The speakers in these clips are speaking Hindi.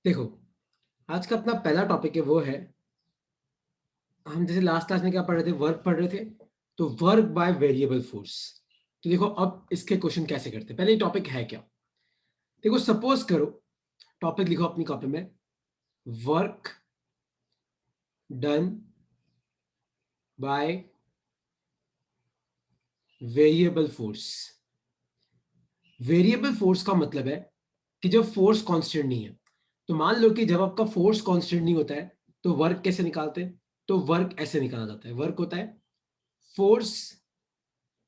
देखो, आज का अपना पहला टॉपिक है वो है, हम जैसे लास्ट क्लास में क्या पढ़ रहे थे, वर्क पढ़ रहे थे। तो वर्क बाय वेरिएबल फोर्स। तो देखो अब इसके क्वेश्चन कैसे करते हैं। पहले टॉपिक है क्या, देखो सपोज करो, टॉपिक लिखो अपनी कॉपी में, work done by variable force. Variable force का मतलब है कि जब फोर्स कांस्टेंट नहीं है। तो मान लो कि जब आपका फोर्स कांस्टेंट नहीं होता है तो वर्क कैसे निकालते हैं। तो वर्क ऐसे निकाला जाता है, वर्क होता है फोर्स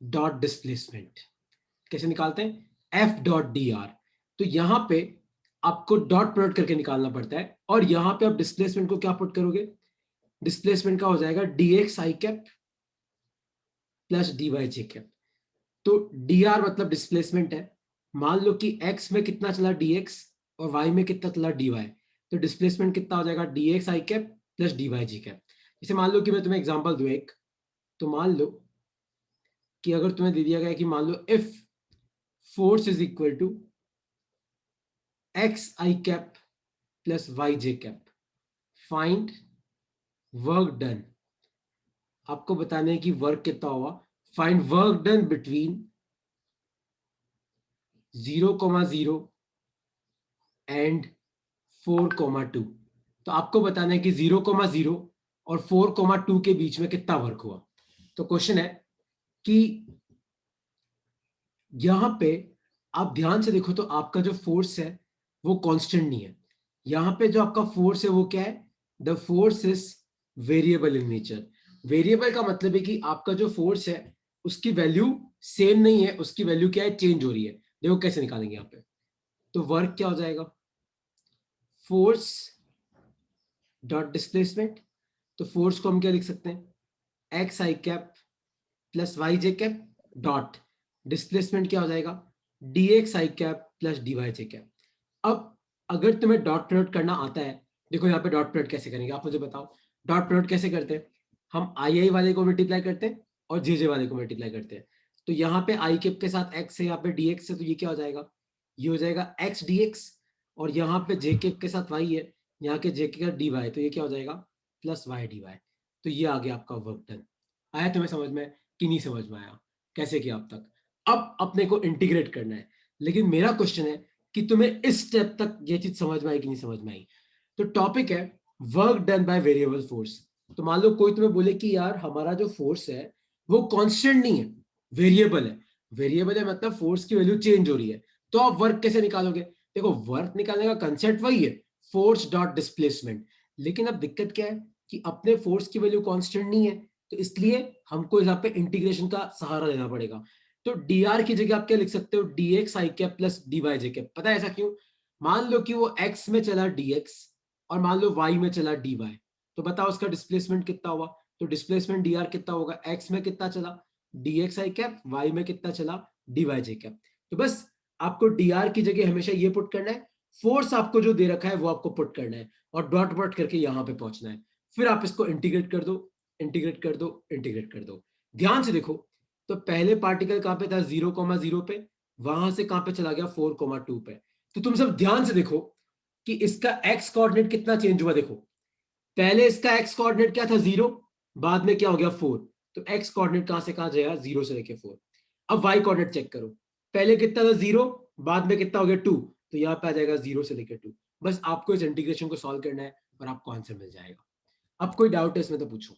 डॉट डिस्प्लेसमेंट। कैसे निकालते हैं, एफ डॉट डी आर। तो यहां पे आपको डॉट प्रोडक्ट करके निकालना पड़ता है, और यहां पे आप डिस्प्लेसमेंट को क्या पुट करोगे, डिस्प्लेसमेंट का हो जाएगा D x i cap plus D Y j cap. तो डी आर मतलब डिस्प्लेसमेंट है। मान लो कि एक्स में कितना चला डी एक्स और वाई में कितना चला डी वाई। तो डिस्प्लेसमेंट कितना हो जाएगा, D x i cap plus D Y ji cap. जैसे मान लो कि मैं तुम्हें एग्जांपल दूं एक, तो मान लो कि अगर तुम्हें दे दिया गया कि मान लो if force is equal to x i cap plus y j cap, find work done. आपको बताना है कि वर्क कितना हुआ। Find work done between 0,0 and 4,2। तो आपको बताना है कि 0,0 और 4,2 के बीच में कितना वर्क हुआ। तो क्वेश्चन है कि यहां पे आप ध्यान से देखो, तो आपका जो फोर्स है वो कांस्टेंट नहीं है। यहां पे जो आपका फोर्स है वो क्या है, the force is variable in nature. Variable का मतलब है कि आपका जो फोर्स है उसकी वैल्यू सेम नहीं है, उसकी वैल्यू क्या है, चेंज हो रही है। देखो कैसे निकालेंगे यहाँ पे। तो वर्क क्या हो जाएगा, फोर्स डॉट डिस्प्लेसमेंट। तो फोर्स को हम क्या लिख सकते हैं, x i cap plus y j cap dot displacement क्या हो जाएगा, D x i cap plus D Y j cap. अब अगर तुम्हें डॉट प्रोडक्ट करना आता है, देखो यहाँ पे डॉट प्रोडक्ट कैसे करेंगे आप मुझे बताओ। डॉट प्रोडक्ट कैसे करते हैं, हम आई आई वाले को मल्टीप्लाई करते हैं और जे जे वाले को मल्टीप्लाई करते हैं। तो यहाँ पे आई कैप के साथ एक्स है, यहाँ पे डी एक्स है, तो ये क्या हो जाएगा, ये हो जाएगा एक्स डी एक्स। और यहाँ पे जे कैप के साथ वाई है, यहाँ के जे के का डी वाई, तो ये क्या हो जाएगा, प्लस वाई डी वाई। तो ये आ गया आपका वर्क डन। आया तुम्हें समझ में कि नहीं समझ में आया, कैसे किया अब तक। अब अपने को इंटीग्रेट करना है। लेकिन मेरा क्वेश्चन है कि तुम्हें इस स्टेप तक ये चीज समझ में आई कि नहीं समझ में आई। तो टॉपिक है work done by variable force. तो मान लो कोई तुम्हें बोले कि यार हमारा जो फोर्स है वो कांस्टेंट नहीं है, वेरिएबल है। वेरिएबल है मतलब फोर्स की वैल्यू चेंज हो रही है। तो आप वर्क कैसे निकालोगे, देखो वर्क निकालने का कंसेप्ट वही है, फोर्स डॉट डिस्प्लेसमेंट। लेकिन अब दिक्कत क्या है कि अपने फोर्स की वैल्यू कांस्टेंट नहीं है, तो इसलिए हमको यहाँ पे इंटीग्रेशन का सहारा लेना पड़ेगा। तो डी आर की जगह आप क्या लिख सकते हो, D x i cap plus D Y j cap. पता है ऐसा क्यों, मान लो कि वो एक्स में चला डी एक्स और मान लो वाई में चला डी वाई। तो बताओ उसका डिस्प्लेसमेंट कितना हुआ। तो डिस्प्लेसमेंट डी आर कितना होगा, एक्स में कितना चला D x i cap, Y में कितना चला डी वाई जे कैप। तो बस आपको डी आर की जगह हमेशा ये पुट करना है, फोर्स आपको जो दे रखा है वो आपको पुट करना है, और डॉट डॉट करके यहां पे पहुंचना है। फिर आप इसको इंटीग्रेट कर दो, इंटीग्रेट कर दो, इंटीग्रेट कर दो। ध्यान से देखो, तो पहले पार्टिकल कहां पे था, 0,0 पे, वहां से कहां पे चला गया, 4,2 पे। तो तुम सब ध्यान से देखो कि इसका एक्स कोऑर्डिनेट कितना चेंज हुआ। देखो पहले इसका एक्स कोऑर्डिनेट क्या था, 0, बाद में क्या हो गया, 4। तो एक्स कोऑर्डिनेट कहां से कहां जाएगा, 0 से लेके 4। अब वाई कोऑर्डिनेट चेक करो, पहले कितना था, 0, बाद में कितना हो गया, 2। तो यहाँ पे आ जाएगा 0 से लेकर 2। बस आपको इस इंटीग्रेशन को सॉल्व करना है और आपको आंसर मिल जाएगा। अब कोई डाउट है इसमें तो पूछो।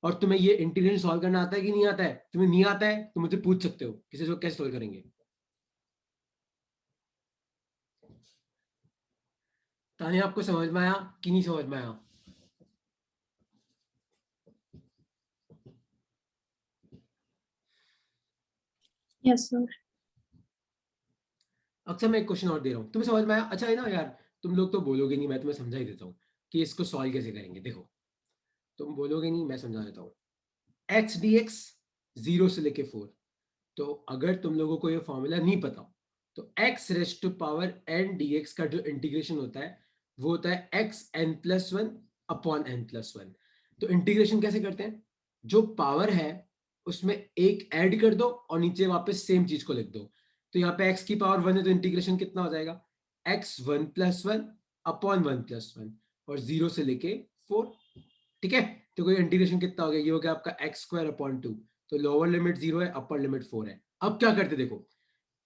और तुम्हें ये इंटीग्रेशन सॉल्व करना आता है कि नहीं आता है, तुम्हें नहीं आता है तो मुझे पूछ सकते हो, किसी को कैसे सॉल्व करेंगे। तानी आपको समझ में आया कि नहीं समझ में आया। Yes sir. अच्छा मैं एक क्वेश्चन और दे रहा हूँ, तुम्हें समझ में आया, अच्छा है ना यार। तुम लोग तो बोलोगे नहीं, मैं तुम्हें समझा ही देता हूँ कि इसको सॉल्व कैसे करेंगे। देखो तुम बोलोगे नहीं, मैं समझा देता हूँ। एक्स डी एक्स 0 से लेके 4। तो अगर तुम लोगों को ये फॉर्मूला नहीं पता, तो x raised to power n d x का जो इंटीग्रेशन होता है वो होता है x n plus one upon n plus one. तो इंटीग्रेशन कैसे करते हैं, जो पावर है उसमें एक ऐड कर दो और नीचे वापस सेम चीज को लिख दो। तो यहाँ पे एक्स की पावर 1 है तो इंटीग्रेशन कितना हो जाएगा, x1 + 1 अपॉन 1 + 1 और 0 से लेके 4। ठीक है, तो कोई इंटीग्रेशन कितना हो गया, ये हो गया आपका x² अपॉन 2। तो लोअर लिमिट 0 है, अपर लिमिट 4 है। अब क्या करते देखो,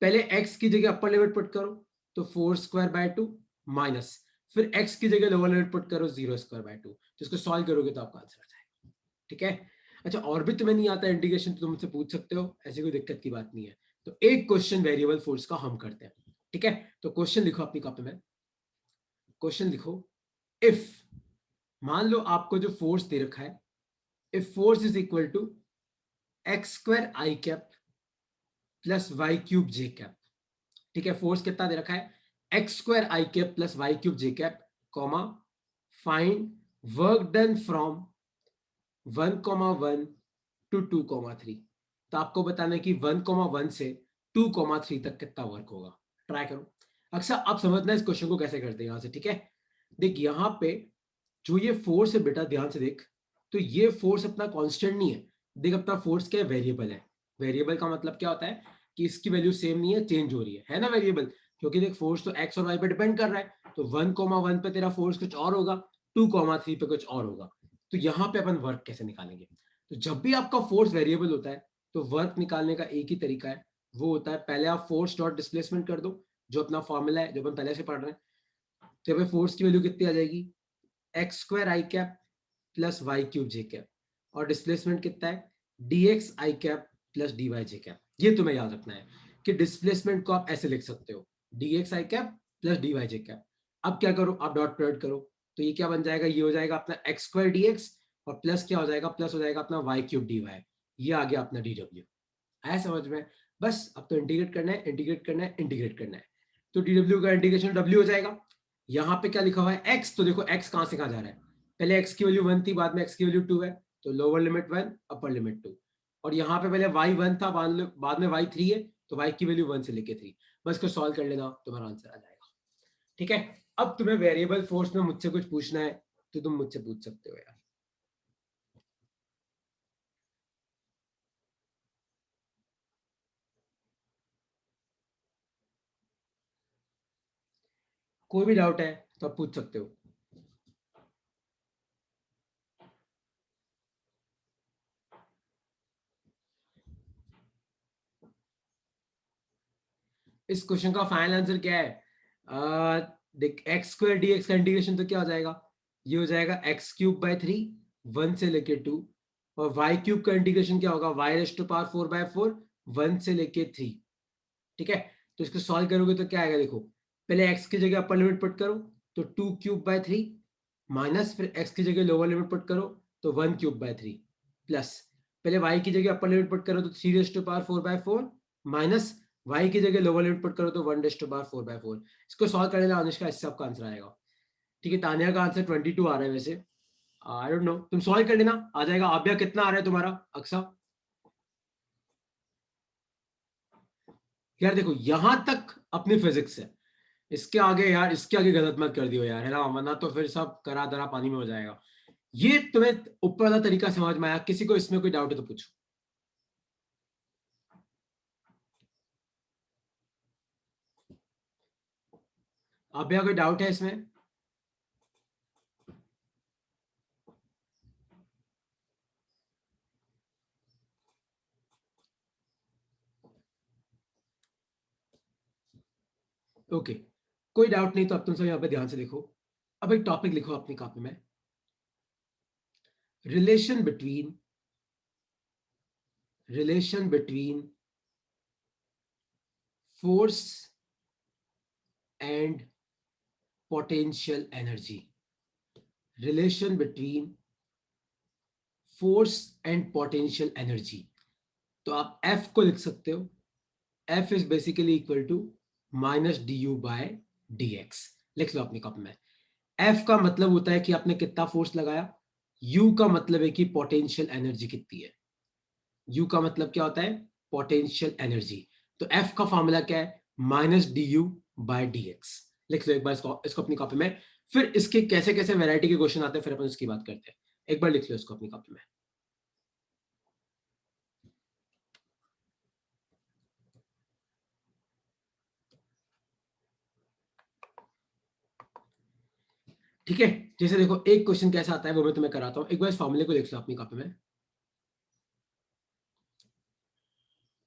पहले x की जगह अपर लिमिट पुट करो तो 4²/2 माइनस, फिर x की जगह लोअर लिमिट पुट करो 0²/2, तो इसको सॉल्व करोगे तो आपका आंसर आ जाएगा। ठीक है, अच्छा और भी तुम्हें नहीं आता इंटीग्रेशन तो तुम मुझसे पूछ सकते हो, ऐसी कोई दिक्कत की बात नहीं है। तो एक क्वेश्चन वेरिएबल फोर्स का हम करते हैं। ठीक है, तो क्वेश्चन लिखो अपनी कॉपी में, क्वेश्चन लिखो, इफ मान लो आपको जो फोर्स दे रखा है, if force is equal to x² i cap plus y³ j cap. ठीक है, फोर्स कितना दे रखा है, x² i cap plus y³ j cap, comma find work done from 1,1 to 2,3। तो आपको बताना है कि 1,1 से 2,3 तक कितना वर्क होगा। ट्राई करो। अक्सर आप समझना इस क्वेश्चन को कैसे करते हैं यहां से। ठीक है, देख यहां पे जो ये फोर्स है बेटा, ध्यान से देख, तो ये फोर्स अपना कांस्टेंट नहीं है। देख अपना फोर्स क्या है, वेरिएबल है। वेरिएबल का मतलब क्या होता है कि इसकी वैल्यू सेम नहीं है, चेंज हो रही है ना वेरिएबल। क्योंकि देख फोर्स तो एक्स और वाई पे डिपेंड कर रहा है, तो 1,1 पे तेरा फोर्स कुछ और होगा, 2,3 पे कुछ और होगा। तो यहाँ पे अपन वर्क कैसे निकालेंगे, तो जब भी आपका फोर्स वेरिएबल होता है तो वर्क निकालने का एक ही तरीका है, वो होता है पहले आप फोर्स डॉट डिस्प्लेसमेंट कर दो, जो अपना फॉर्मूला है जो अपन पहले से पढ़ रहे हैं। तो यहाँ पे फोर्स की वैल्यू कितनी आ जाएगी, x² i cap plus y³ j cap, और डिस्प्लेसमेंट कितना है, dx i cap plus dy j cap. ये तुम्हें याद रखना है कि डिस्प्लेसमेंट को आप ऐसे लिख सकते हो, dx i cap plus dy j cap. अब क्या करो, आप डॉट प्रोडक्ट करो, तो ये क्या बन जाएगा, ये हो जाएगा अपना x² dx और प्लस क्या हो जाएगा, प्लस हो जाएगा अपना y³ dy। ये आ गया अपना dw। आया समझ में, बस अब तो इंटीग्रेट करना है, इंटीग्रेट करना है, इंटीग्रेट करना है। तो dw का इंटीग्रेशन w हो जाएगा। यहाँ पे क्या लिखा हुआ है x, तो देखो x कहां से कहां जा रहा है, पहले x की वैल्यू 1 थी, बाद में x की वैल्यू 2 है, तो लोअर लिमिट 1 अपर लिमिट 2। और यहाँ पे पहले y 1 था, बाद में y 3 है, तो y की वैल्यू 1 से लेके 3। बस को सॉल्व कर लेना, तुम्हारा आंसर आ जाएगा। ठीक है, अब तुम्हें वेरिएबल फोर्स में मुझसे कुछ पूछना है तो तुम मुझसे पूछ सकते हो यार। कोई भी डाउट है तो आप पूछ सकते हो। इस क्वेश्चन का फाइनल आंसर क्या है, देख x² dx का इंटीग्रेशन तो क्या हो जाएगा, ये हो जाएगा x³/3 1 से लेके 2, और y³ का इंटीग्रेशन क्या होगा, y⁴/4 1 से लेके 3। ठीक है, तो इसको सॉल्व करोगे तो क्या आएगा, देखो पहले x की जगह अपर लिमिट पुट करो तो 2³/3 माइनस, फिर x की जगह लोअर लिमिट पुट करो तो 1³/3 प्लस, पहले y की जगह अपर लिमिट पुट करो तो 3⁴/4 माइनस, y की जगह लोअर लिमिट पुट करो तो 1⁴/4। इसको सॉल्व करने का अनुष्का, इससे आपका आंसर आएगा। ठीक है, तानिया का आंसर 22 आ रहा है वैसे, आई डोंट नो, तुम सॉल्व कर लेना आ जाएगा। आभ्या कितना आ रहा है तुम्हारा, अक्सा? यार देखो यहां तक अपनी फिजिक्स है, इसके आगे यार, इसके आगे गलत मत कर दियो यार, है ना, वरना तो फिर सब करा धरा पानी में हो जाएगा। ये तुम्हें ऊपर वाला तरीका समझ में आया, किसी को इसमें कोई डाउट है तो पूछो। अभ्या कोई डाउट है इसमें? ओके, कोई डाउट नहीं, तो अब तुम सब यहाँ पे ध्यान से देखो। अब एक टॉपिक लिखो अपनी कॉपी में, relation between force and potential energy. Relation between force and potential energy. तो आप F को लिख सकते हो, F is basically equal to -du/dx। लिख लो अपनी कॉपी में। F का मतलब होता है कि आपने कितना फोर्स लगाया, U का मतलब है कि पोटेंशियल एनर्जी कितनी है। U का मतलब क्या होता है, पोटेंशियल एनर्जी। तो F का फॉर्मूला क्या है, -du/dx। लिख लो एक बार इसको, अपनी कॉपी में। फिर इसके कैसे कैसे वैरायटी के क्वेश्चन आते हैं, फिर अपन उसकी बात करते हैं। एक बार लिख लो इसको अपनी कॉपी में। ठीक है, जैसे देखो एक क्वेश्चन कैसा आता है वो मैं तुम्हें कराता हूँ, एक बार इस फॉर्मूले को लिख लो अपनी कॉपी में।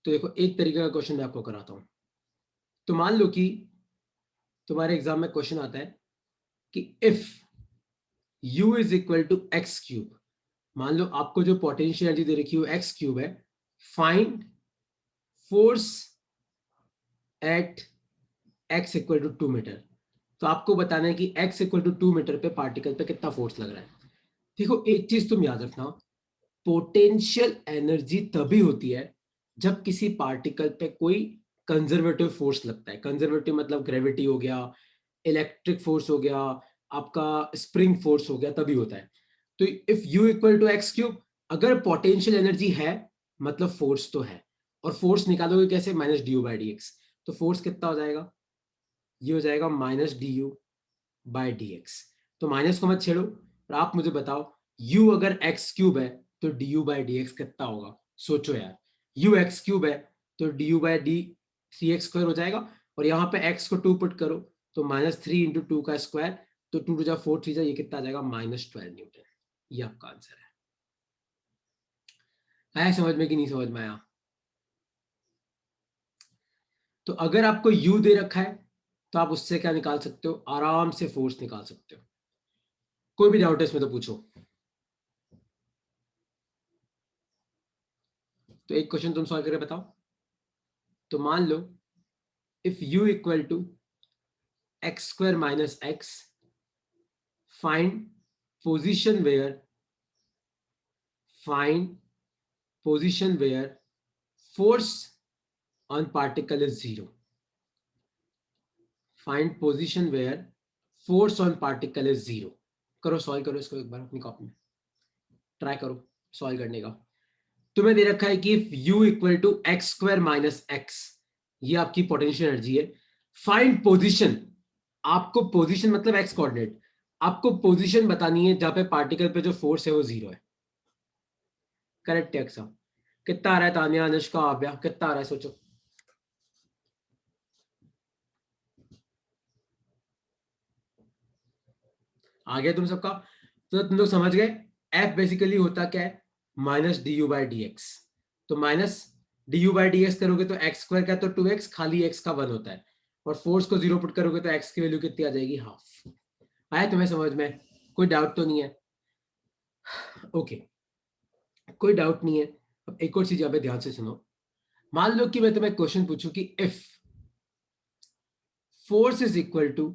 तो देखो एक तरीके का क्वेश्चन मैं आपको कराता हूँ। तो मान लो कि तुम्हारे एग्जाम में क्वेश्चन आता है कि if u is equal to x cube, मान लो आपको जो पोटेंशियल एनर्जी दे रखी हो एक्स क्यूब है, find force at x equal to 2 metre. तो आपको बताना है कि x इक्वल टू 2 मीटर पे पार्टिकल पे कितना फोर्स लग रहा है। देखो एक चीज तुम याद रखना, पोटेंशियल एनर्जी तभी होती है जब किसी पार्टिकल पे कोई कंजर्वेटिव फोर्स लगता है। कंजर्वेटिव मतलब ग्रेविटी हो गया, इलेक्ट्रिक फोर्स हो गया, आपका स्प्रिंग फोर्स हो गया, तभी होता है। तो if u equal to x cube, अगर पोटेंशियल एनर्जी है मतलब फोर्स तो है, और फोर्स निकालोगे कैसे, minus d u by d x. तो फोर्स कितना हो जाएगा, ये हो जाएगा minus d u by d x. तो माइनस को मत छेड़ो, और आप मुझे बताओ u अगर एक्स क्यूब है तो D u by d x कितना होगा। सोचो यार, u एक्स क्यूब है तो D u by D 3x² हो जाएगा, और यहाँ पे x को 2 पुट करो तो -3 × 2 का स्क्वायर, तो 2 टू जा 4, 3 जा, ये कितना आ जाएगा -12 न्यूटन। ये आपका आंसर है। आया समझ में कि नहीं समझ में आया। तो अगर आपको u दे रखा है तो आप उससे क्या निकाल सकते हो, आराम से फोर्स निकाल सकते हो। कोई भी डाउट है इसमें तो पूछो। तो एक क्वेश्चन तुम सॉल्व करके बताओ। तो मान लो if u equal to x² minus x, find position where, find position where force on particle is 0। Find position where force on particle is 0। करो सॉल्व करो इसको एक बार अपनी कॉपी में, ट्राई करो सॉल्व करने का। तुम्हें दे रखा है कि if u equal to x² minus x, ये आपकी पोटेंशियल एनर्जी है। फाइंड पोजीशन, आपको पोजीशन मतलब x कोऑर्डिनेट, आपको पोजीशन बतानी है जहां पे पार्टिकल पे जो फोर्स है वो 0 है। करेक्ट है एक्सा। कितना आ रहा है तानिया, अनुष्का, आभ्या, कितना आ रहा है सोचो। आ गया तुम सबका। तो तुम लोग समझ गए f बेसिकली होता क्या है, minus d u by d x. तो minus d u by d x करोगे तो x² का तो 2x, खाली x का 1 होता है, और फोर्स को 0 पुट करोगे तो x की वैल्यू कितनी आ जाएगी, हाफ। आया तुम्हें समझ में, कोई डाउट तो नहीं है। ओके, कोई डाउट नहीं है। अब एक और चीज यहाँ पे ध्यान से सुनो। मान लो कि मैं तुम्हें क्वेश्चन पूछूं कि if force is equal to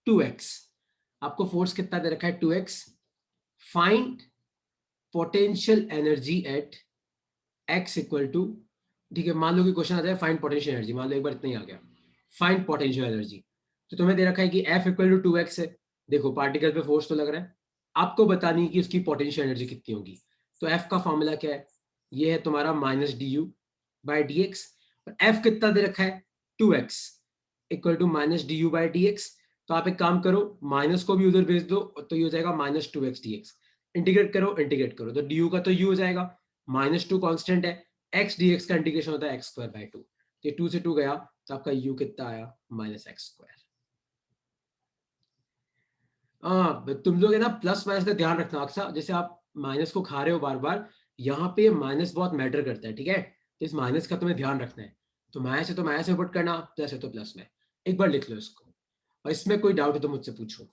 2x, आपको फोर्स कितना दे रखा है 2x, find potential energy at x equal to, ठीक है मान लो कि क्वेश्चन आ जाए फाइंड पोटेंशियल एनर्जी, मान लो एक बार इतना ही आ गया, फाइंड पोटेंशियल एनर्जी। तो तुम्हें दे रखा है कि f इक्वल टू 2x है, देखो पार्टिकल पे फोर्स तो लग रहा है, आपको बतानी है कि उसकी पोटेंशियल एनर्जी कितनी होगी। तो f का फॉर्मूला क्या है, ये है तुम्हारा minus d u by d x, और f कितना दे रखा है 2x equal to minus d u by d x. तो आप एक काम करो, माइनस को भी उधर भेज दो, तो ये हो जाएगा -2x dx। इंटीग्रेट करो, इंटीग्रेट करो तो डी यू का तो u हो जाएगा, -2 कॉन्स्टेंट है, x dx का इंटीग्रेशन होता है x² बाई 2, ये 2 से 2 गया तो आपका u कितना आया, -x²। हाँ तुम लोग है ना प्लस माइनस का ध्यान रखना अक्सर, जैसे आप माइनस को खा रहे हो बार बार, यहाँ पे माइनस बहुत मैटर करता है, ठीक है। तो इस माइनस का तुम्हें ध्यान रखना है। तो माइनस में पुट करना, प्लस है तो प्लस में, एक बार लिख लो इसको, और इसमें कोई डाउट है तो मुझसे पूछो।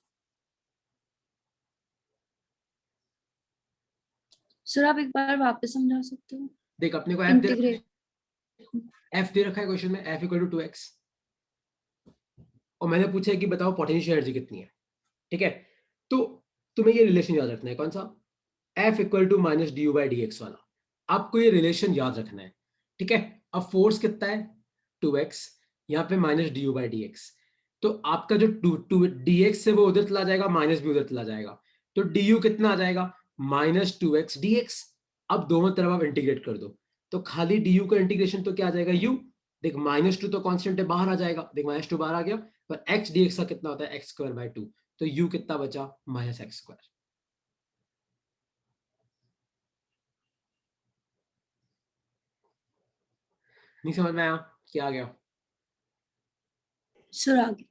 सर आप एक बार वापस समझा सकते हो, देख अपने को एफ दे रखा है, इंटीग्रेट। एफ दे रखा है क्वेश्चन में, एफ इक्वल टू 2x, और मैंने पूछा है कि बताओ पोटेंशियल एनर्जी कितनी है, ठीक है। तो तुम्हें ये रिलेशन याद रखना है, कौन सा, F equal to minus d u by d x वाला, आपको ये रिलेशन याद रखना है, ठीक है। अब फोर्स कितना है 2x, यहाँ पे minus d u by d x, तो आपका जो टू डी एक्स है वो उधर चला जाएगा, माइनस भी उधर चला जाएगा, तो डी यू कितना आ जाएगा, -2x dx। अब दोनों तरफ आप इंटीग्रेट कर दो, तो खाली डी यू का इंटीग्रेशन तो क्या आ जाएगा u, देख -2 तो कांस्टेंट है, बाहर आ जाएगा, देख -2 बाहर आ गया, पर x dx का कितना होता है x² बाई 2, तो u कितना बचा -x²। नहीं समझ में आया, क्या आ गया। सर आगे।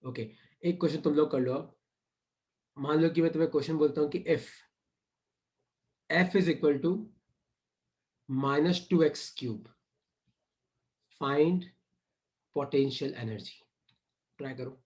ओके, एक क्वेश्चन तुम लोग कर लो अब। मान लो कि मैं तुम्हें क्वेश्चन बोलता हूं कि if f is equal to -2x³ find potential energy. Try करो।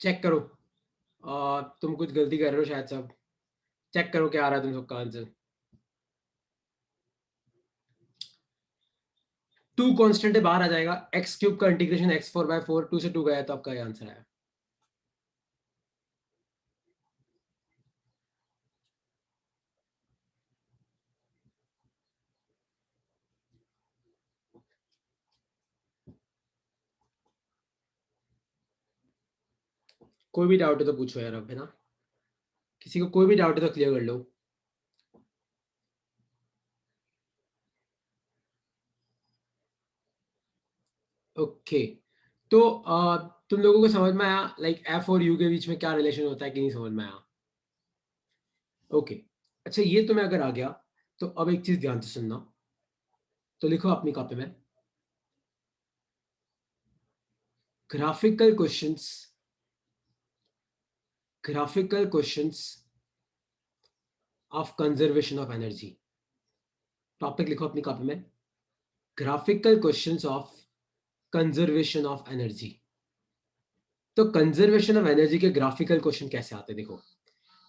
चेक करो। तुम कुछ गलती कर रहे हो शायद। सब चेक करो क्या आ रहा है तुम सबका आंसर। 2 कांस्टेंट है, बाहर आ जाएगा। x³ का इंटीग्रेशन x4/4, 2 से 2 गया तो आपका ये आंसर आया। कोई भी डाउट है तो पूछो यार, अब है ना। किसी को कोई भी डाउट है तो क्लियर कर लो। ओके। तो तुम लोगों को समझ में आया लाइक एफ और यू के बीच में क्या रिलेशन होता है कि नहीं समझ में आया? ओके। अच्छा, ये तुम्हें अगर आ गया तो अब एक चीज ध्यान से सुनना। तो लिखो अपनी कॉपी में, graphical questions, graphical questions of conservation of energy. Topic लिखो अपनी कॉपी में, graphical questions of conservation of energy. तो कंजर्वेशन ऑफ एनर्जी के ग्राफिकल क्वेश्चन कैसे आते हैं देखो।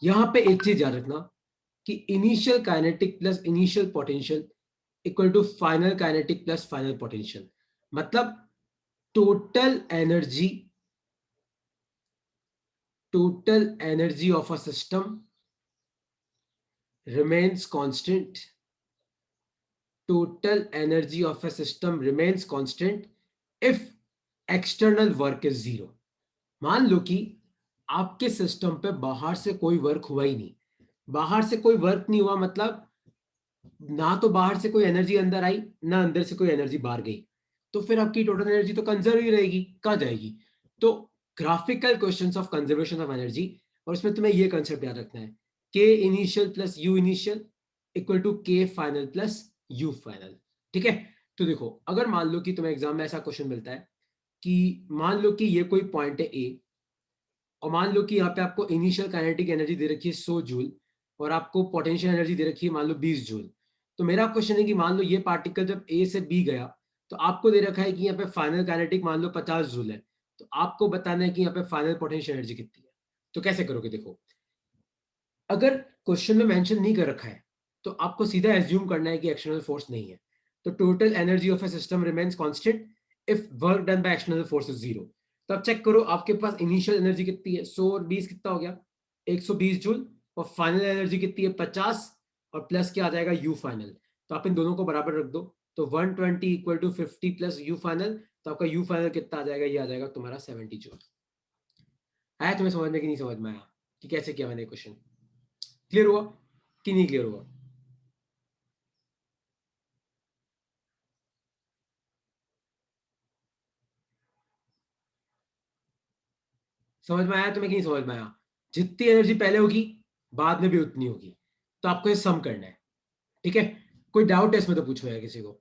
यहां पे एक चीज याद रखना कि initial kinetic plus initial potential equal to final kinetic plus final potential. मतलब total energy, total energy of a system remains constant, total energy of a system remains constant if external work is zero। मान लो कि आपके सिस्टम पे बाहर से कोई वर्क हुआ ही नहीं। बाहर से कोई वर्क नहीं हुआ मतलब ना तो बाहर से कोई एनर्जी अंदर आई ना अंदर से कोई एनर्जी बाहर गई। तो फिर आपकी टोटल एनर्जी तो कंजर्व ही रहेगी। कहाँ जाएगी? तो graphical questions of conservation of energy, और उसमें तुम्हें ये कंसेप्ट याद रखना है, K initial plus U initial equal to K final plus U final. ठीक है। तो देखो, अगर मान लो कि तुम्हें एग्जाम में ऐसा क्वेश्चन मिलता है कि मान लो कि ये कोई पॉइंट है ए, और मान लो कि यहाँ पे आपको इनिशियल काइनेटिक एनर्जी दे रखी है 100 जूल और आपको पोटेंशियल एनर्जी दे रखी है मान लो 20 जूल। तो मेरा क्वेश्चन है कि मान लो ये पार्टिकल जब ए से बी गया तो आपको दे रखा है कि यहाँ पे फाइनल काइनेटिक मान लो 50 जूल है। तो आपको बताना है कि यहाँ पे फाइनल पोटेंशियल एनर्जी कितनी है। तो कैसे करोगे देखो, अगर क्वेश्चन में मेंशन नहीं कर रखा है तो आपको सीधा एज्यूम करना है कि एक्सटर्नल फोर्स नहीं है। तो total energy of A system remains constant if work done by external force is zero. तो अब चेक करो आपके पास इनिशियल एनर्जी कितनी है, 100 और 20 कितना हो गया, 120 जूल। और फाइनल एनर्जी कितनी है, 50। और प्लस क्या आ जाएगा, यू फाइनल। तो आप इन दोनों को बराबर रख दो। तो 120 equal to 50 plus U final. तो आपका यू फाइनल कितना आ जाएगा, ये आ जाएगा तुम्हारा 70 जूल। आया तुम्हें समझ में कि नहीं समझ में आया कि कैसे किया मैंने क्वेश्चन? क्लियर हुआ कि नहीं क्लियर हुआ? समझ में आया तुम्हें कि नहीं समझ में आया? जितनी एनर्जी पहले होगी बाद में भी उतनी होगी। तो आपको ये सम करना है। ठीक है। कोई डाउट है इसमें तो पूछो यार किसी को।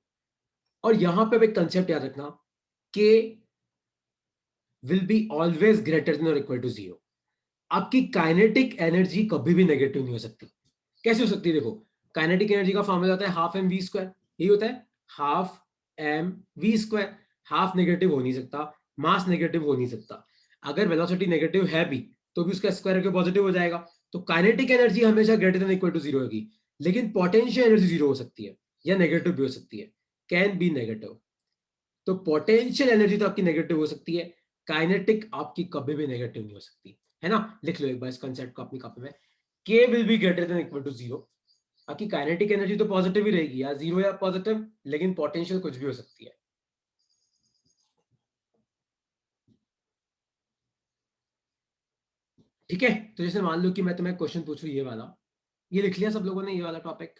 और यहां पे एक कंसेप्ट याद रखना कि will be always greater than और इक्वल टू जीरो। आपकी काइनेटिक एनर्जी कभी भी नेगेटिव नहीं हो सकती। कैसे हो सकती है? देखो, काइनेटिक एनर्जी का फॉर्मूला होता है हाफ एम वी स्क्वायर, यही होता है half m v square. Half negative हो नहीं सकता, मास नेगेटिव हो नहीं सकता। अगर वेलोसिटी नेगेटिव है भी तो भी उसका स्क्वायर करके पॉजिटिव हो जाएगा। तो काइनेटिक एनर्जी हमेशा greater than equal to zero होगी। लेकिन पोटेंशियल एनर्जी जीरो हो सकती है या नेगेटिव भी हो सकती है, कैन बी नेगेटिव। तो पोटेंशियल एनर्जी तो आपकी नेगेटिव हो सकती है, काइनेटिक आपकी कभी भी नेगेटिव नहीं हो सकती, है ना। लिख लो एक बार इस कंसेप्ट को अपनी कॉपी में, K will be greater than equal to zero. आपकी काइनेटिक एनर्जी तो पॉजिटिव ही रहेगी, या जीरो या पॉजिटिव, लेकिन पोटेंशियल कुछ भी हो सकती है। ठीक है, तो जैसे मान लो कि मैं तुम्हें क्वेश्चन पूछूं ये वाला, ये लिख लिया सब लोगों ने ये वाला टॉपिक?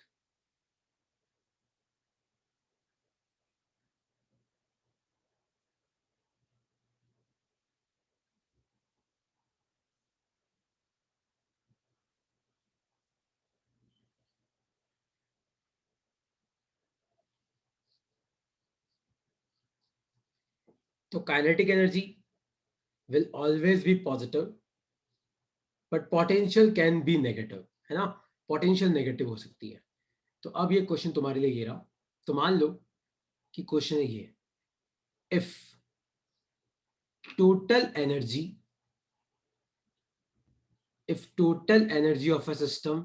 तो kinetic energy will always be positive, but potential can be negative, है ना। पोटेंशियल नेगेटिव हो सकती है। तो अब ये क्वेश्चन तुम्हारे लिए ये रहा। तो मान लो कि क्वेश्चन है ये, if total energy if total energy of a system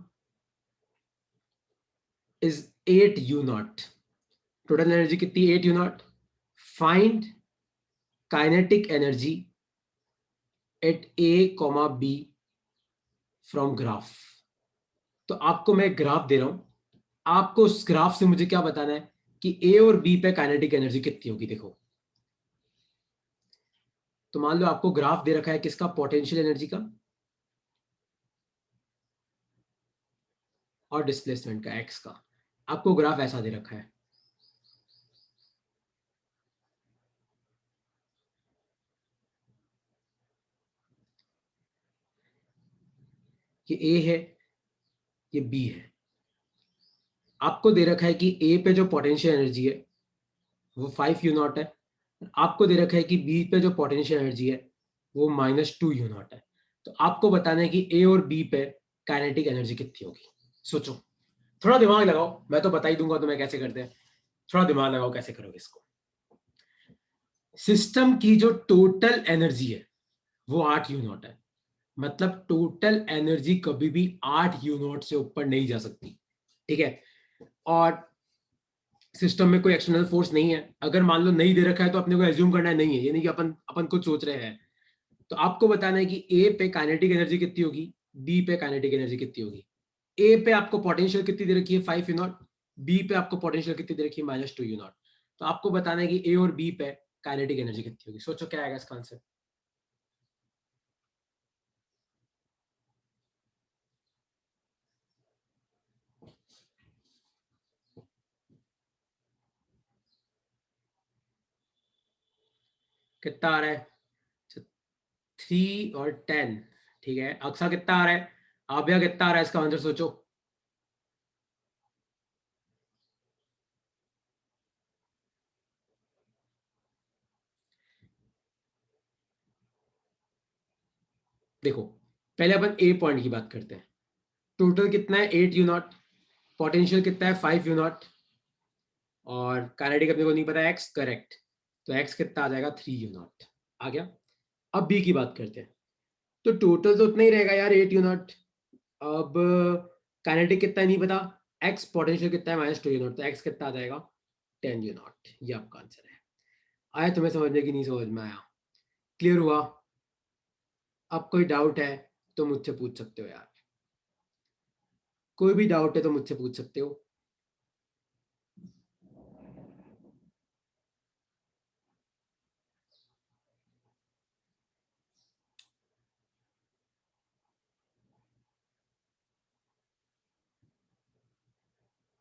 is 8 u naught, total energy कितनी 8 u naught, find kinetic energy at a comma b from graph। तो आपको मैं ग्राफ दे रहा हूं, आपको उस ग्राफ से मुझे क्या बताना है कि ए और बी पे काइनेटिक एनर्जी कितनी होगी। देखो, तो मान लो आपको ग्राफ दे रखा है किसका, पोटेंशियल एनर्जी का और डिस्प्लेसमेंट का एक्स का। आपको ग्राफ ऐसा दे रखा है, ये ए है, ये बी है। आपको दे रखा है कि ए पे जो पोटेंशियल एनर्जी है वो 5 यू नॉट है, आपको दे रखा है कि बी पे जो पोटेंशियल एनर्जी है वो -2 यू नॉट है। तो आपको बताना है कि ए और बी पे काइनेटिक एनर्जी कितनी होगी। सोचो, थोड़ा दिमाग लगाओ, मैं तो बता ही दूंगा तुम्हें कैसे करते हैं, थोड़ा दिमाग लगाओ कैसे करोगे इसको। सिस्टम की जो टोटल एनर्जी है वो 8 यू नॉट है, मतलब टोटल एनर्जी कभी भी 8 यू नॉट से ऊपर नहीं जा सकती। ठीक है, और सिस्टम में कोई एक्सटर्नल फोर्स नहीं है। अगर मान लो नहीं दे रखा है तो अपने को एज्यूम करना है नहीं है, ये नहीं कि अपन अपन कुछ सोच रहे हैं। तो आपको बताना है कि ए पे काइनेटिक एनर्जी कितनी होगी, बी पे काइनेटिक एनर्जी कितनी होगी। ए पे आपको पोटेंशियल कितनी दे रखी है 5 यू नॉट, बी पे आपको पोटेंशियल कितनी दे रखी है -2 यू नॉट। तो आपको बताना है कि ए और बी पे काइनेटिक एनर्जी कितनी होगी। सोचो क्या आएगा इसका आंसर। कितना आ रहा है? 3 और 10। ठीक है, अक्सा कितना आ रहा है? आभ्या कितना आ रहा है? इसका आंसर सोचो। देखो, पहले अपन ए पॉइंट की बात करते हैं। टोटल कितना है 8 यू नॉट, पोटेंशियल कितना है 5 यू नॉट, और काइनेटिक अपने को नहीं पता एक्स, करेक्ट। तो एक्स कितना आ जाएगा 3 यू नॉट आ गया। अब बी की बात करते हैं। तो टोटल तो उतना ही रहेगा यार 8 यू नॉट। अब काइनेटिक कितना है नहीं पता, एक्स पोटेंशियल कितना है -2 यू नॉट, तो एक्स कितना आ जाएगा 10 यू नॉट। ये आपका आंसर है। आया तुम्हें समझने की नहीं समझ में आया? क्लियर हुआ? अब कोई डाउट है तो मुझसे पूछ सकते हो यार, कोई भी डाउट है तो मुझसे पूछ सकते हो।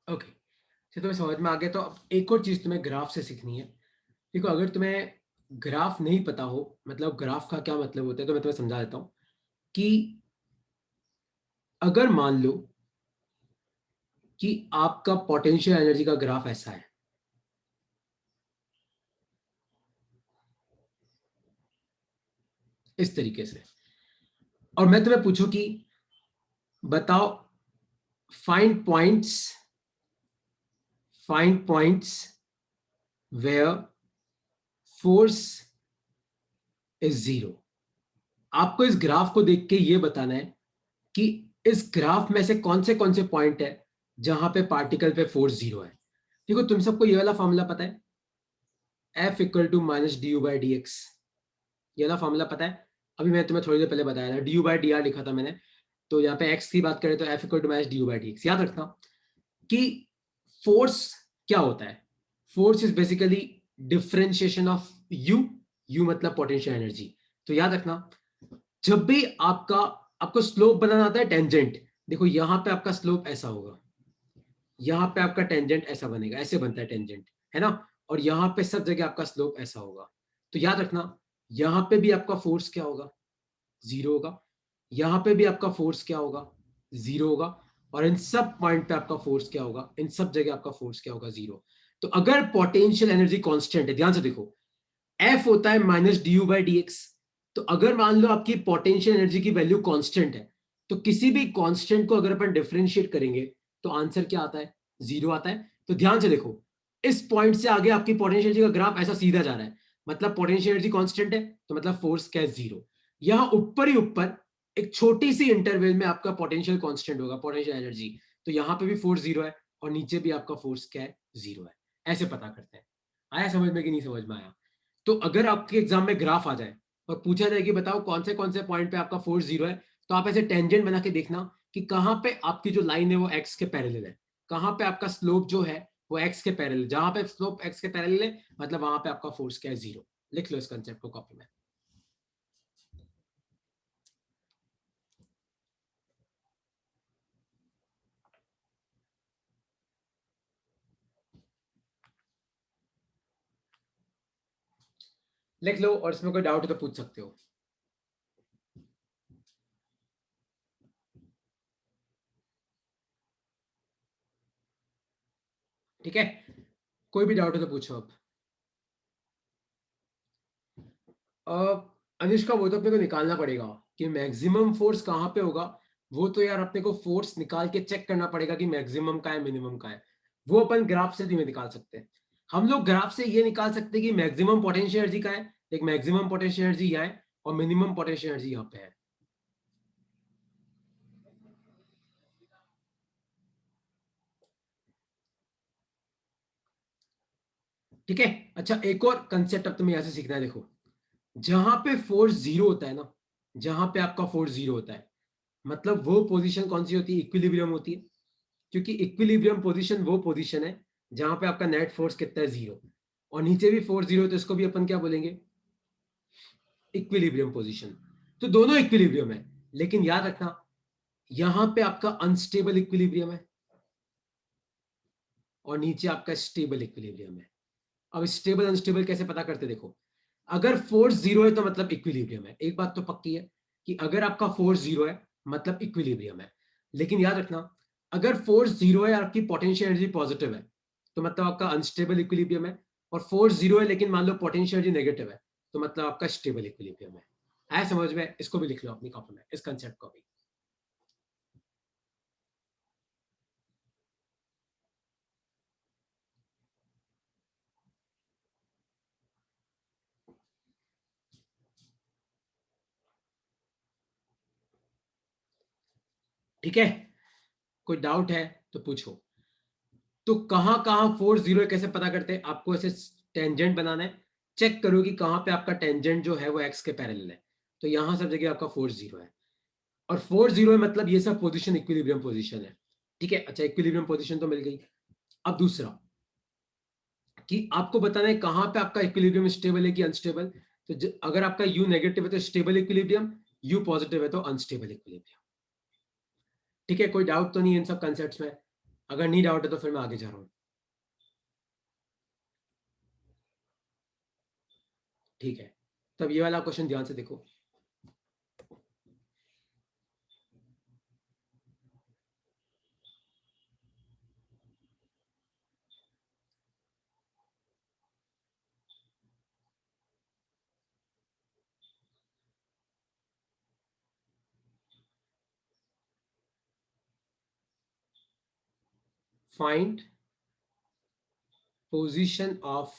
ओके, तो तुम्हें समझ में आ गया। तो अब एक और चीज तुम्हें ग्राफ से सीखनी है। देखो, अगर तुम्हें ग्राफ नहीं पता हो, मतलब ग्राफ का क्या मतलब होता है, तो मैं तुम्हें समझा देता हूं कि अगर मान लो कि आपका पोटेंशियल एनर्जी का ग्राफ ऐसा है, इस तरीके से। और मैं तुम्हें पूछूं कि बताओ find points where force is zero. आपको इस ग्राफ को देख के ये बताना है कि इस ग्राफ में से कौन से पॉइंट है जहां पे पार्टिकल पे फोर्स जीरो है। देखो तुम सबको ये वाला फॉर्मूला पता है, F equal to minus d u by d x. ये वाला फॉर्मूला पता है, अभी मैं तुम्हें थोड़ी देर पहले बताया था, D u by D R लिखा था मैंने। तो यहाँ पे x की बात करें तो F equal to minus d u by d x. याद रखना कि फोर्स क्या होता है। Force is basically differentiation of U मतलब पोटेंशियल एनर्जी। तो याद रखना जब भी आपको स्लोप बनाना आता है टेंजेंट, देखो यहां पे आपका स्लोप ऐसा होगा, यहां पे आपका टेंजेंट ऐसा बनेगा, ऐसे बनता है टेंजेंट, है ना। और यहां पे सब जगह आपका स्लोप ऐसा होगा। तो याद रखना यहां पे भी आपका फोर्स क्या होगा, जीरो होगा। यहां पे भी आपका फोर्स क्या होगा, जीरो होगा। और इन सब पॉइंट पे आपका फोर्स क्या होगा, इन सब जगह आपका फोर्स क्या होगा, जीरो। तो अगर पोटेंशियल एनर्जी कांस्टेंट है, ध्यान से देखो, एफ होता है minus d u by d x. तो अगर मान लो आपकी पोटेंशियल एनर्जी की वैल्यू कांस्टेंट है, तो किसी भी कांस्टेंट को अगर अपन डिफरेंशिएट करेंगे तो आंसर क्या आता है, जीरो आता है। तो ध्यान से देखो, इस पॉइंट से आगे आपकी पोटेंशियल एनर्जी का ग्राफ ऐसा सीधा जा रहा है, मतलब पोटेंशियल एनर्जी कांस्टेंट है, तो मतलब फोर्स क्या है, जीरो। यहां ऊपर ही ऊपर एक छोटी सी इंटरवल में आपका पोटेंशियल कांस्टेंट होगा, पोटेंशियल एनर्जी। तो यहां पे भी फोर्स जीरो है और नीचे भी आपका फोर्स क्या है, जीरो है। ऐसे पता करते हैं। आया समझ में कि नहीं समझ में आया। तो अगर आपके एग्जाम में ग्राफ आ जाए और पूछा जाए कि बताओ कौन से पॉइंट पे आपका फोर्स जीरो है, तो आप ऐसे टेंजेंट बना के देखना कि कहां पे आपकी जो लाइन है वो एक्स के पैरेलल है, कहां पे आपका स्लोप जो है वो एक्स के पैरेलल। जहां पे स्लोप एक्स के पैरेलल है मतलब वहां पे आपका फोर्स क्या है, जीरो। लिख लो इस कंसेप्ट को कॉपी में। लिख लो और इसमें कोई डाउट है तो पूछ सकते हो। ठीक है, कोई भी डाउट है तो पूछो अब। अनुष्का वो तो अपने को निकालना पड़ेगा कि मैक्सिमम फोर्स कहां पे होगा। वो तो यार अपने को फोर्स निकाल के चेक करना पड़ेगा कि मैक्सिमम का है मिनिमम का है। वो अपन ग्राफ से नहीं निकाल सकते। हम लोग ग्राफ से ये निकाल सकते हैं कि मैक्सिमम पोटेंशियल एनर्जी का है, एक मैक्सिमम पोटेंशियल एनर्जी यहाँ है और मिनिमम पोटेंशियल एनर्जी यहाँ पे है। ठीक है, अच्छा एक और कंसेप्ट अब तुम्हें यहां से सीखना है। देखो जहां पे फोर्स जीरो होता है ना, जहां पे आपका फोर्स जीरो होता है मतलब वो पोजीशन कौन सी होती है, इक्विलिब्रियम होती है। क्योंकि इक्विलिब्रियम पोजीशन वो पोजीशन है जहां पे आपका नेट फोर्स कितना है, जीरो। और नीचे भी फोर्स जीरो है तो इसको भी अपन क्या बोलेंगे, इक्विलिब्रियम पोजीशन। तो दोनों इक्विलिब्रियम है, लेकिन याद रखना यहां पे आपका अनस्टेबल इक्विलिब्रियम है और नीचे आपका स्टेबल इक्विलिब्रियम है। अब स्टेबल अनस्टेबल कैसे पता करते, देखो अगर फोर्स जीरो है तो मतलब इक्विलिब्रियम है। एक बात तो पक्की है कि अगर आपका फोर्स जीरो है मतलब इक्विलिब्रियम है। लेकिन याद रखना अगर फोर्स जीरो है और आपकी पोटेंशियल एनर्जी पॉजिटिव है तो मतलब आपका अनस्टेबल इक्विलिब्रियम है। और फोर्स जीरो है लेकिन मान लो पोटेंशियल एनर्जी नेगेटिव है तो मतलब आपका स्टेबल इक्विलिब्रियम है। आया समझ में, इसको भी लिख लो अपनी कॉपी में, इस कंसेप्ट को भी। ठीक है, कोई डाउट है तो पूछो। तो कहां फोर्स जीरो है कैसे पता करते हैं, आपको ऐसे टेंजेंट बनाना है। चेक करो कि कहां पे आपका टेंजेंट जो है वो एक्स के पैरेलल है, तो यहां सब जगह आपका फोर्स जीरो है। और फोर्स जीरो है मतलब ये सब पोजीशन इक्विलिब्रियम पोजीशन है। ठीक है, अच्छा इक्विलिब्रियम पोजीशन तो मिल गई। अब दूसरा कि आपको बताना है कहां पे आपका इक्विलिब्रियम स्टेबल है कि अनस्टेबल। तो अगर आपका यू नेगेटिव है तो स्टेबल इक्विलिब्रियम, यू पॉजिटिव है तो अनस्टेबल इक्विलिब्रियम। ठीक है, कोई डाउट तो नहीं है इन सब कंसेप्ट में। अगर नहीं डाउट है तो फिर मैं आगे जा रहा हूं। ठीक है, तब ये वाला क्वेश्चन ध्यान से देखो। Find position of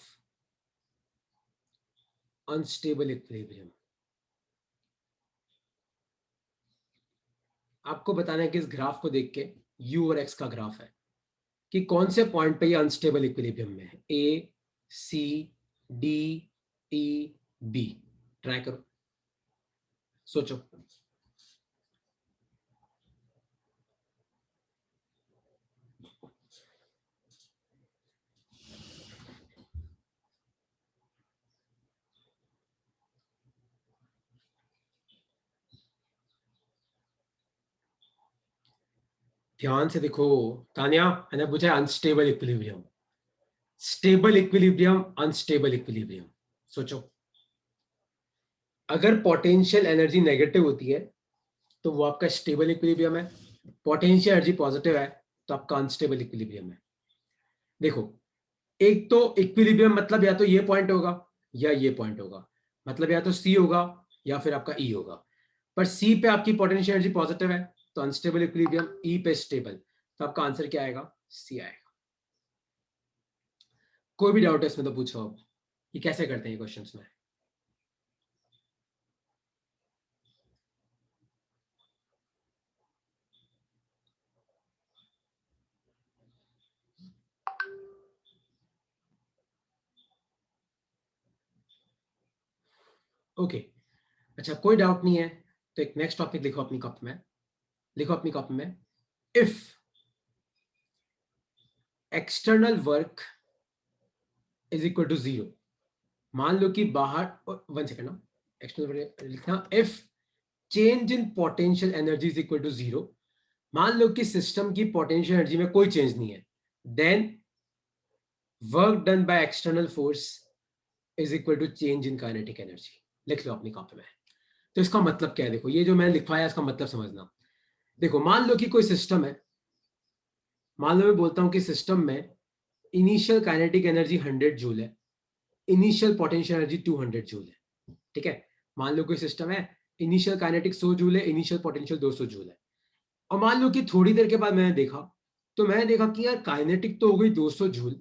unstable equilibrium. आपको बताना है कि इस ग्राफ को देख के, u और x का ग्राफ है, कि कौन से पॉइंट पे ये अनस्टेबल इक्विलिब्रियम में है, ए, सी, डी, ई, बी। ट्राई करो, सोचो। ध्यान से देखो तानिया, मैंने पूछा unstable equilibrium, stable equilibrium, unstable equilibrium. सोचो, अगर पोटेंशियल एनर्जी नेगेटिव होती है तो वो आपका स्टेबल इक्विलिब्रियम है, पोटेंशियल एनर्जी पॉजिटिव है तो आपका अनस्टेबल इक्विलिब्रियम है। देखो, एक तो इक्विलिब्रियम मतलब या तो ये पॉइंट होगा या ये पॉइंट होगा, मतलब या तो सी होगा या फिर आपका ई होगा। पर सी पे आपकी पोटेंशियल एनर्जी पॉजिटिव है तो अनस्टेबल इक्विलिब्रियम, ई पे स्टेबल, तो आपका आंसर क्या आएगा, सी आएगा। कोई भी डाउट है इसमें तो पूछो आप, ये कैसे करते हैं क्वेश्चंस में। ओके, अच्छा कोई डाउट नहीं है तो एक नेक्स्ट टॉपिक लिखो अपनी कॉपी में, लिखो अपनी कॉपी में, if external work is equal to zero. मान लो कि बाहर, वन सेकेंड ना, एक्सटर्नल लिखना, if change in potential energy is equal to zero. मान लो कि सिस्टम की पोटेंशियल एनर्जी में कोई चेंज नहीं है, then work done by external force is equal to change in kinetic energy. लिख लो अपनी कॉपी में। तो इसका मतलब क्या है, देखो ये जो मैंने लिखवाया इसका मतलब समझना। देखो मान लो कि कोई सिस्टम है, मान लो मैं बोलता हूं कि सिस्टम में इनिशियल काइनेटिक एनर्जी 100 जूल है, इनिशियल पोटेंशियल एनर्जी 200 जूल है। ठीक है, मान लो कोई सिस्टम है, इनिशियल काइनेटिक 100 जूल है, इनिशियल पोटेंशियल 200 जूल है। और मान लो कि थोड़ी देर के बाद मैंने देखा, तो मैंने देखा कि यार काइनेटिक तो हो गई 200 जूल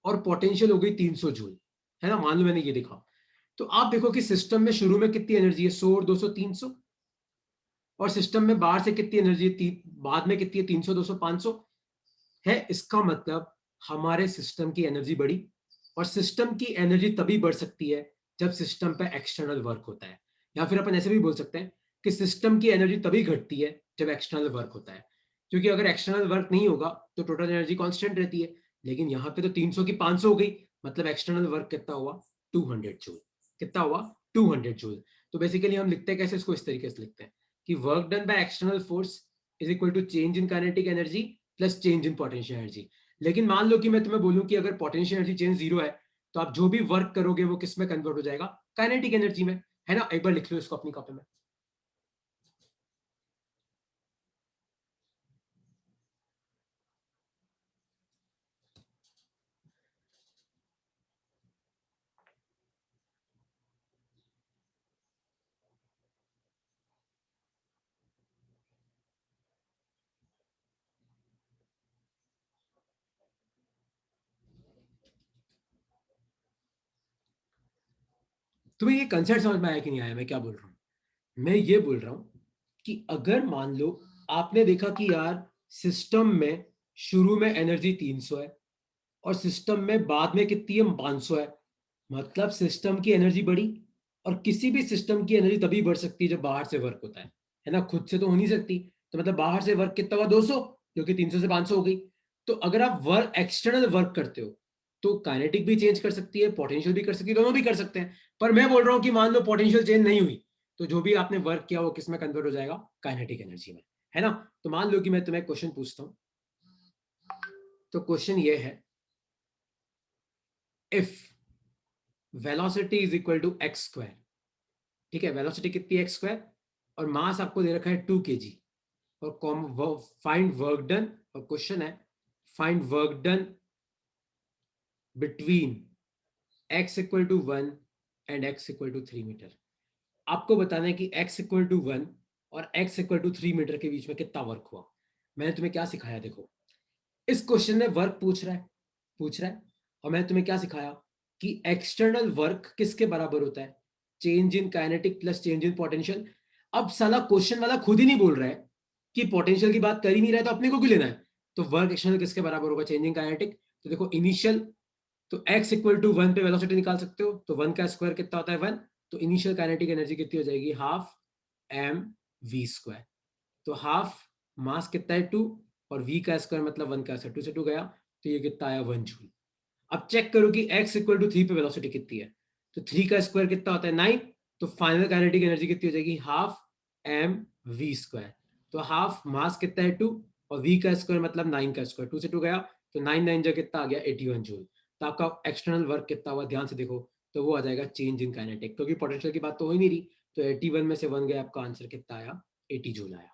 और पोटेंशियल हो गई 300 जूल, है ना। मान लो मैंने ये देखा, तो आप देखो कि सिस्टम में शुरू में कितनी एनर्जी है, 100 और 200 300, और सिस्टम में बाहर से कितनी एनर्जी है, बाद में कितनी है, 300 200 500 है। इसका मतलब हमारे सिस्टम की एनर्जी बढ़ी, और सिस्टम की एनर्जी तभी बढ़ सकती है जब सिस्टम पे एक्सटर्नल वर्क होता है। या फिर अपन ऐसे भी बोल सकते हैं कि सिस्टम की एनर्जी तभी घटती है जब एक्सटर्नल वर्क होता है, क्योंकि अगर एक्सटर्नल वर्क नहीं होगा तो टोटल एनर्जी कांस्टेंट रहती है। लेकिन यहाँ पे तो 300 की 500 हो गई, मतलब एक्सटर्नल वर्क कितना हुआ, 200 जूल। कितना हुआ, 200 जूल। तो बेसिकली हम लिखते हैं कैसे, इसको इस तरीके से लिखते हैं कि work done by external force is equal to change in kinetic energy plus change in potential energy. लेकिन मान लो कि मैं तुम्हें बोलूं कि अगर पोटेंशियल एनर्जी चेंज जीरो है, तो आप जो भी वर्क करोगे वो किस में कन्वर्ट हो जाएगा, काइनेटिक एनर्जी में, है ना। एक बार लिख लो इसको अपनी कॉपी में। तुम्हें ये कंसेप्ट समझ में आया कि नहीं आया, मैं क्या बोल रहा हूँ। मैं ये बोल रहा हूँ कि अगर मान लो आपने देखा कि यार सिस्टम में शुरू में एनर्जी 300 है और सिस्टम में बाद में कितनी है, 500 है, मतलब सिस्टम की एनर्जी बढ़ी। और किसी भी सिस्टम की एनर्जी तभी बढ़ सकती है जब बाहर से वर्क होता है ना, खुद से तो हो नहीं सकती। तो मतलब बाहर से वर्क कितना हुआ, 200, जो कि 300 से 500 हो गई। तो अगर आप वर्क एक्सटर्नल वर्क करते हो तो काइनेटिक भी चेंज कर सकती है, पोटेंशियल भी कर सकती है, दोनों भी कर सकते हैं। पर मैं बोल रहा हूं कि मान लो पोटेंशियल चेंज नहीं हुई, तो जो भी आपने वर्क किया वो किस में कन्वर्ट हो जाएगा, काइनेटिक एनर्जी में, है ना। तो मान लो कि मैं तुम्हें क्वेश्चन पूछता हूं, तो क्वेश्चन ये है, if velocity is equal to x square. ठीक है, वेलोसिटी कितनी है, एक्स स्क्वायर, और मास आपको दे रखा है 2 kg, और फाइंड वर्क डन, और क्वेश्चन है find work done between x equal to 1 and x equal to 3 metre. आपको बताना है कि x इक्वल टू 1 और x इक्वल टू 3 मीटर के बीच में कितना वर्क हुआ। मैंने तुम्हें क्या सिखाया, देखो इस क्वेश्चन में वर्क पूछ रहा है और मैंने तुम्हें क्या सिखाया कि एक्सटर्नल वर्क किसके बराबर होता है, change in kinetic plus change in potential. अब साला क्वेश्चन वाला खुद ही नहीं बोल रहा है कि पोटेंशियल की बात कर ही नहीं रहा है, तो अपने को क्यों लेना है। तो वर्क एक्सटर्नल किसके बराबर होगा, चेंज इन काइनेटिक। तो देखो इनिशियल, तो x इक्वल टू 1 पे वेलोसिटी निकाल सकते हो, तो 1 का स्क्वायर कितना होता है 1, तो इनिशियल काइनेटिक एनर्जी कितनी हो जाएगी हाफ mv²। तो हाफ मास कितना है 2 और v का स्क्वायर मतलब 1 का स्क्वायर, 2 से 2 गया, तो ये कितना आया 1 जूल। अब चेक करो कि x इक्वल टू 3 पे वेलोसिटी कितनी है, तो 3 का स्क्वायर कितना होता है 9, तो फाइनल काइनेटिक एनर्जी कितनी हो जाएगी हाफ mv²। तो हाफ मास कितना है 2 और v का स्क्वायर मतलब 9 का स्क्वायर, 2 से 2 गया, तो 9 9 जो कितना आ गया 81 जूल। तो आपका एक्सटर्नल वर्क कितना हुआ ध्यान से देखो, तो वो आ जाएगा चेंज इन काइनेटिक, क्योंकि पोटेंशियल की बात तो हो ही नहीं रही। तो 81 में से 1 गया, आपका आंसर कितना आया 80 जूल आया।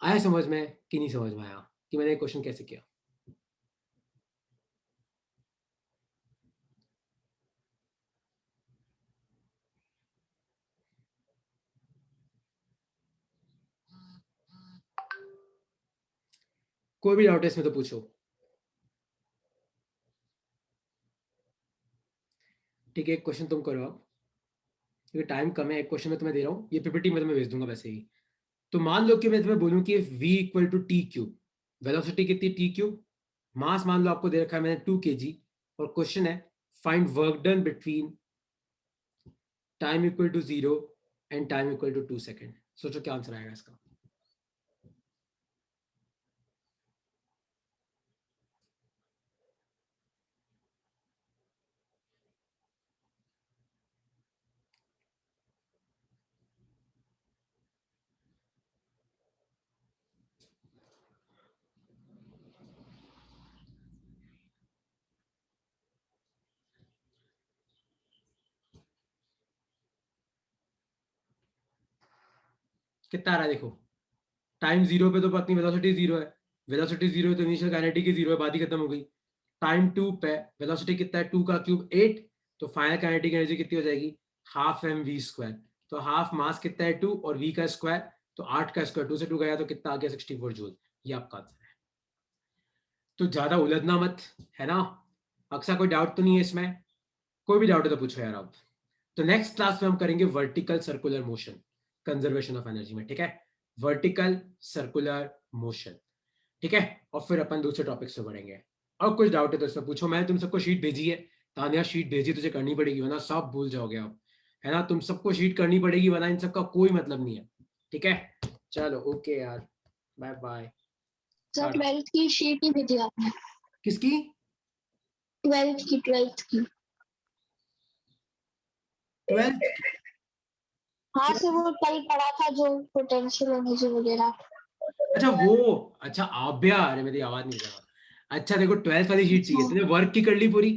आया समझ में कि नहीं समझ में आया कि मैंने क्वेश्चन कैसे किया। कोई भी डाउट है इसमें तो पूछो। ठीक है, एक क्वेश्चन तुम करो अब, क्योंकि टाइम कम है। एक क्वेश्चन मैं तुम्हें दे रहा हूँ, ये पीपीटी में तुम्हें भेज दूंगा वैसे ही। तो मान लो कि मैं तुम्हें बोलूं कि v equal to t cube, velocity कितनी टी क्यूब, मास मान लो आपको दे रखा है मैंने 2 kg, और क्वेश्चन है find work done between time equal to 0 and time equal to 2 second. सोचो क्या आंसर आएगा इसका। कितना आ रहा है देखो, टाइम 0 पे तो अपनी वेलोसिटी 0 है, वेलोसिटी 0 है तो इनिशियल काइनेटिक ही 0 है, बात ही खत्म हो गई। टाइम 2 पे वेलोसिटी कितना है 2 का क्यूब 8, तो फाइनल काइनेटिक एनर्जी कितनी हो जाएगी हाफ mv²। तो हाफ मास कितना है 2 और v का स्क्वायर, तो 8 का स्क्वायर, 2 से 2 गया तो कितना आ गया 64 जूल। ये आपका आंसर है। तो ज्यादा उलझना मत, है ना। अक्सर कोई डाउट तो नहीं है इसमें, कोई भी डाउट है तो पूछो यार आप। तो नेक्स्ट क्लास में हम करेंगे vertical circular motion, conservation of energy में, ठीक है। वर्टिकल सर्कुलर मोशन, ठीक है। और फिर अपन दूसरे टॉपिक से बढ़ेंगे। और कुछ डाउट है तो इसमें पूछो। मैंने तुम सबको शीट भेजी है, तानिया शीट भेजी, तुझे करनी पड़ेगी वरना सब भूल जाओगे आप, है ना। तुम सबको शीट करनी पड़ेगी वरना इन सबका कोई मतलब नहीं है, ठीक है। चलो ओके यार, बाय बाय। सर 12th की शीट ही भेजी आपने? किसकी? 12th की। 12th? हाँ सर, वो कल पढ़ा था जो पोटेंशियल एनर्जी वगैरह। अच्छा वो, अच्छा आभ्या, अरे मेरी आवाज नहीं जा रहा। अच्छा देखो 12th वाली शीट चाहिए, तुमने वर्क की कर ली पूरी?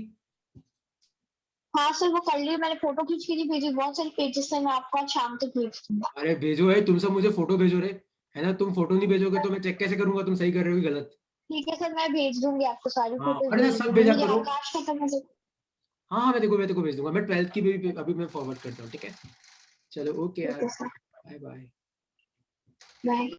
हाँ सर, वो कर ली, मैंने फोटो खींच के नहीं भेजी, बहुत सारे पेजेस है, मैं आपको आज शाम तक भेज दूंगा। अरे भेजो है, तुम सब मुझे फोटो भेजो रे, है ना। तुम फोटो नहीं भेजोगे तो मैं चेक कैसे करूंगा तुम सही कर रहे हो कि गलत। ठीक है सर, मैं भेज दूंगी आपको, सारी हाँ फोटोज अरे भेज सब दूंगी, भेजा मुझे करो। आकाश का करना है। हाँ हाँ मैं देखो भेज दूंगा। मैं 12th की भी अभी मैं फॉरवर्ड करता हूँ, ठीक है। चलो ओके ठीक यार, है सर, बाय बाय। बाय।